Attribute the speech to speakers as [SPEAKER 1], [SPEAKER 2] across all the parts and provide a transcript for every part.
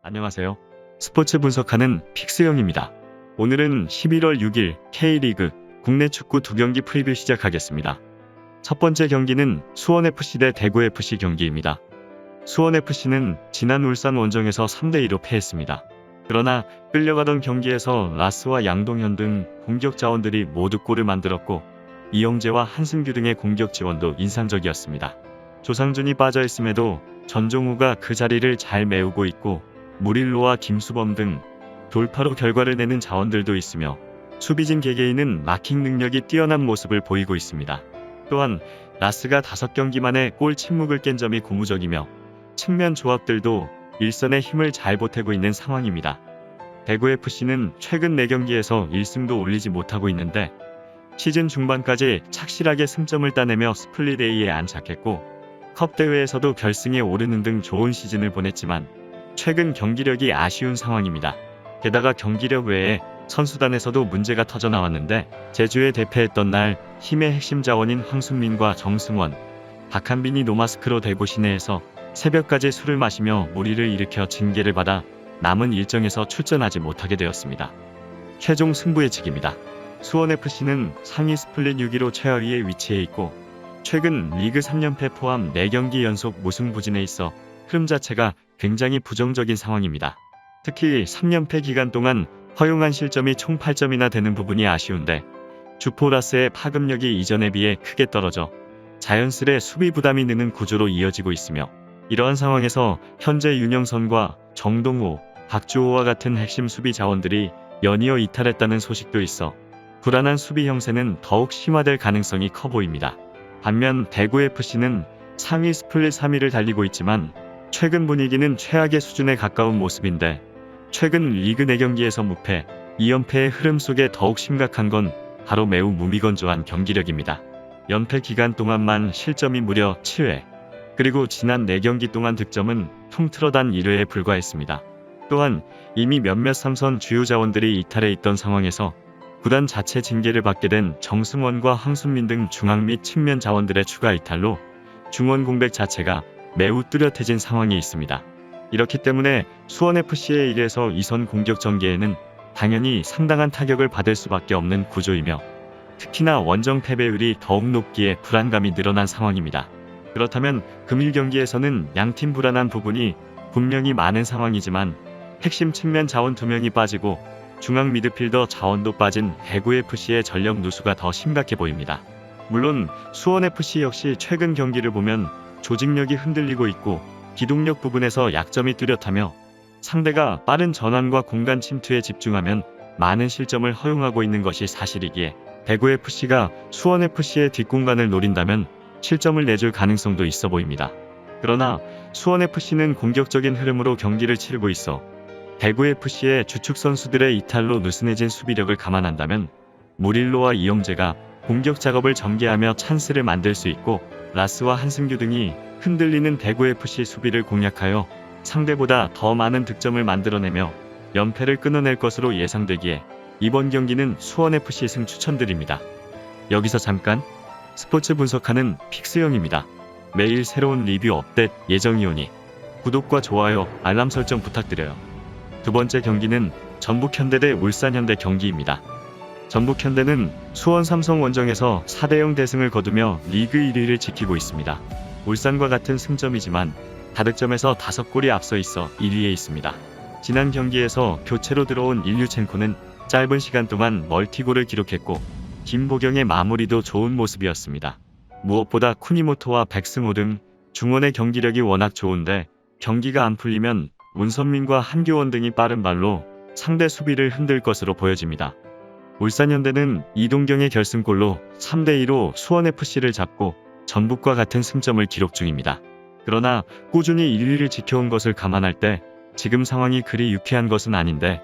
[SPEAKER 1] 안녕하세요. 스포츠 분석하는 픽스형입니다. 오늘은 11월 6일 K리그 국내 축구 2경기 프리뷰 시작하겠습니다. 첫 번째 경기는 수원FC 대 대구FC 경기입니다. 수원FC는 지난 울산 원정에서 3대2로 패했습니다. 그러나 끌려가던 경기에서 라스와 양동현 등 공격 자원들이 모두 골을 만들었고 이영재와 한승규 등의 공격 지원도 인상적이었습니다. 조상준이 빠져있음에도 전종우가 그 자리를 잘 메우고 있고 무릴로와 김수범 등 돌파로 결과를 내는 자원들도 있으며 수비진 개개인은 마킹 능력이 뛰어난 모습을 보이고 있습니다. 또한 라스가 5경기 만에 골 침묵을 깬 점이 고무적이며 측면 조합들도 일선의 힘을 잘 보태고 있는 상황입니다. 대구FC는 최근 4경기에서 1승도 올리지 못하고 있는데 시즌 중반까지 착실하게 승점을 따내며 스플릿 A에 안착했고 컵 대회에서도 결승에 오르는 등 좋은 시즌을 보냈지만 최근 경기력이 아쉬운 상황입니다. 게다가 경기력 외에 선수단에서도 문제가 터져 나왔는데 제주에 대패했던 날 힘의 핵심 자원인 황순민과 정승원, 박한빈이 노마스크로 대구 시내에서 새벽까지 술을 마시며 무리를 일으켜 징계를 받아 남은 일정에서 출전하지 못하게 되었습니다. 최종 승부의 직입니다. 수원FC는 상위 스플릿 6위로 최하위에 위치해 있고 최근 리그 3연패 포함 4경기 연속 무승부진에 있어 흐름 자체가 굉장히 부정적인 상황입니다. 특히 3연패 기간 동안 허용한 실점이 총 8점이나 되는 부분이 아쉬운데 주포라스의 파급력이 이전에 비해 크게 떨어져 자연스레 수비 부담이 느는 구조로 이어지고 있으며 이러한 상황에서 현재 윤영선과 정동호, 박주호와 같은 핵심 수비 자원들이 연이어 이탈했다는 소식도 있어 불안한 수비 형세는 더욱 심화될 가능성이 커 보입니다. 반면 대구FC는 상위 스플릿 3위를 달리고 있지만 최근 분위기는 최악의 수준에 가까운 모습인데 최근 리그 4경기에서 무패, 2연패의 흐름 속에 더욱 심각한 건 바로 매우 무미건조한 경기력입니다. 연패 기간 동안만 실점이 무려 7회, 그리고 지난 4경기 동안 득점은 통틀어 단 1회에 불과했습니다. 또한 이미 몇몇 삼선 주요 자원들이 이탈해 있던 상황에서 구단 자체 징계를 받게 된 정승원과 황순민 등 중앙 및 측면 자원들의 추가 이탈로 중원 공백 자체가 매우 뚜렷해진 상황이 있습니다. 이렇기 때문에 수원FC의 1에서 2선 공격 전개에는 당연히 상당한 타격을 받을 수밖에 없는 구조이며 특히나 원정 패배율이 더욱 높기에 불안감이 늘어난 상황입니다. 그렇다면 금일 경기에서는 양팀 불안한 부분이 분명히 많은 상황이지만 핵심 측면 자원 2명이 빠지고 중앙 미드필더 자원도 빠진 대구FC의 전력 누수가 더 심각해 보입니다. 물론 수원FC 역시 최근 경기를 보면 조직력이 흔들리고 있고 기동력 부분에서 약점이 뚜렷하며 상대가 빠른 전환과 공간 침투에 집중하면 많은 실점을 허용하고 있는 것이 사실이기에 대구FC가 수원FC의 뒷공간을 노린다면 실점을 내줄 가능성도 있어 보입니다. 그러나 수원FC는 공격적인 흐름으로 경기를 치르고 있어 대구FC의 주축 선수들의 이탈로 느슨해진 수비력을 감안한다면 무릴로와 이영재가 공격 작업을 전개하며 찬스를 만들 수 있고 라스와 한승규 등이 흔들리는 대구FC 수비를 공략하여 상대보다 더 많은 득점을 만들어내며 연패를 끊어낼 것으로 예상되기에 이번 경기는 수원FC 승 추천드립니다. 여기서 잠깐 스포츠 분석하는 픽스형입니다. 매일 새로운 리뷰 업데이트 예정이오니 구독과 좋아요, 알람 설정 부탁드려요. 두 번째 경기는 전북현대 대 울산현대 경기입니다. 전북현대는 수원 삼성 원정에서 4대0 대승을 거두며 리그 1위를 지키고 있습니다. 울산과 같은 승점이지만 다득점에서 5골이 앞서 있어 1위에 있습니다. 지난 경기에서 교체로 들어온 일류첸코는 짧은 시간 동안 멀티골을 기록했고 김보경의 마무리도 좋은 모습이었습니다. 무엇보다 쿠니모토와 백승호 등 중원의 경기력이 워낙 좋은데 경기가 안 풀리면 문선민과 한교원 등이 빠른 발로 상대 수비를 흔들 것으로 보여집니다. 울산현대는 이동경의 결승골로 3대2로 수원FC를 잡고 전북과 같은 승점을 기록 중입니다. 그러나 꾸준히 1위를 지켜온 것을 감안할 때 지금 상황이 그리 유쾌한 것은 아닌데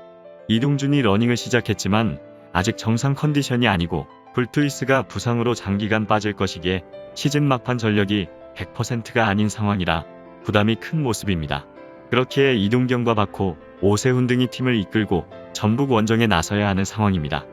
[SPEAKER 1] 이동준이 러닝을 시작했지만 아직 정상 컨디션이 아니고 불투이스가 부상으로 장기간 빠질 것이기에 시즌 막판 전력이 100%가 아닌 상황이라 부담이 큰 모습입니다. 그렇기에 이동경과 박호, 오세훈 등이 팀을 이끌고 전북 원정에 나서야 하는 상황입니다.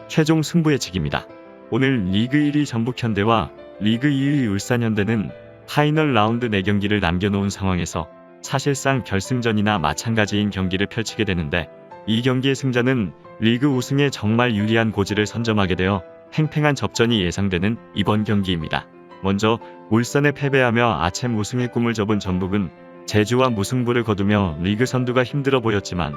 [SPEAKER 1] 최종 승부의 직입니다. 오늘 리그 1위 전북현대와 리그 2위 울산현대는 파이널 라운드 4경기를 남겨놓은 상황에서 사실상 결승전이나 마찬가지인 경기를 펼치게 되는데 이 경기의 승자는 리그 우승에 정말 유리한 고지를 선점하게 되어 팽팽한 접전이 예상되는 이번 경기입니다. 먼저 울산에 패배하며 아챔 우승의 꿈을 접은 전북은 제주와 무승부를 거두며 리그 선두가 힘들어 보였지만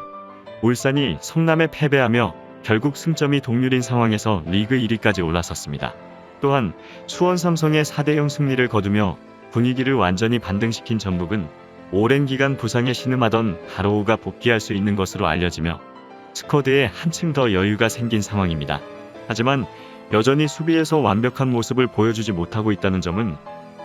[SPEAKER 1] 울산이 성남에 패배하며 결국 승점이 동률인 상황에서 리그 1위까지 올라섰습니다. 또한 수원 삼성의 4대0 승리를 거두며 분위기를 완전히 반등시킨 전북은 오랜 기간 부상에 신음하던 하로우가 복귀할 수 있는 것으로 알려지며 스쿼드에 한층 더 여유가 생긴 상황입니다. 하지만 여전히 수비에서 완벽한 모습을 보여주지 못하고 있다는 점은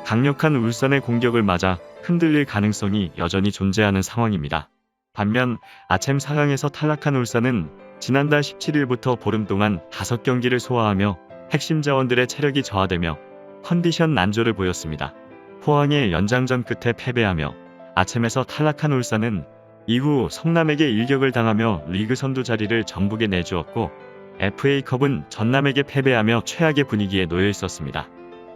[SPEAKER 1] 강력한 울산의 공격을 맞아 흔들릴 가능성이 여전히 존재하는 상황입니다. 반면 아챔 4강에서 탈락한 울산은 지난달 17일부터 보름 동안 5경기를 소화하며 핵심 자원들의 체력이 저하되며 컨디션 난조를 보였습니다. 포항의 연장전 끝에 패배하며 아챔에서 탈락한 울산은 이후 성남에게 일격을 당하며 리그 선두 자리를 전북에 내주었고 FA컵은 전남에게 패배하며 최악의 분위기에 놓여 있었습니다.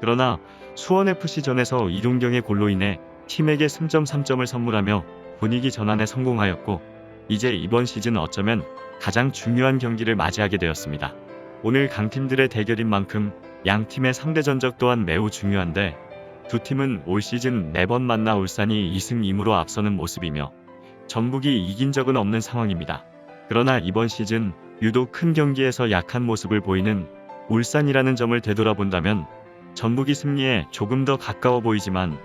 [SPEAKER 1] 그러나 수원FC전에서 이동경의 골로 인해 팀에게 승점 3점을 선물하며 분위기 전환에 성공하였고 이제 이번 시즌 어쩌면 가장 중요한 경기를 맞이하게 되었습니다. 오늘 강팀들의 대결인 만큼 양 팀의 상대 전적 또한 매우 중요한데 두 팀은 올 시즌 4번 만나 울산이 2승 2무로 앞서는 모습이며 전북이 이긴 적은 없는 상황입니다. 그러나 이번 시즌 유독 큰 경기에서 약한 모습을 보이는 울산이라는 점을 되돌아본다면 전북이 승리에 조금 더 가까워 보이지만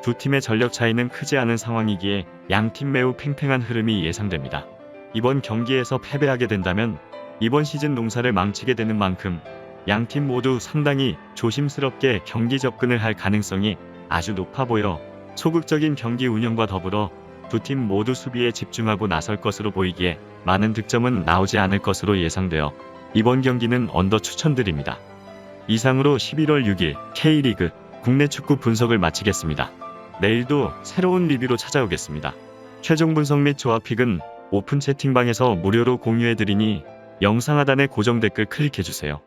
[SPEAKER 1] 두 팀의 전력 차이는 크지 않은 상황이기에 양 팀 매우 팽팽한 흐름이 예상됩니다. 이번 경기에서 패배하게 된다면 이번 시즌 농사를 망치게 되는 만큼 양 팀 모두 상당히 조심스럽게 경기 접근을 할 가능성이 아주 높아 보여 소극적인 경기 운영과 더불어 두 팀 모두 수비에 집중하고 나설 것으로 보이기에 많은 득점은 나오지 않을 것으로 예상되어 이번 경기는 언더 추천드립니다. 이상으로 11월 6일 K리그 국내 축구 분석을 마치겠습니다. 내일도 새로운 리뷰로 찾아오겠습니다. 최종 분석 및 조합픽은 오픈 채팅방에서 무료로 공유해드리니 영상 하단의 고정 댓글 클릭해주세요.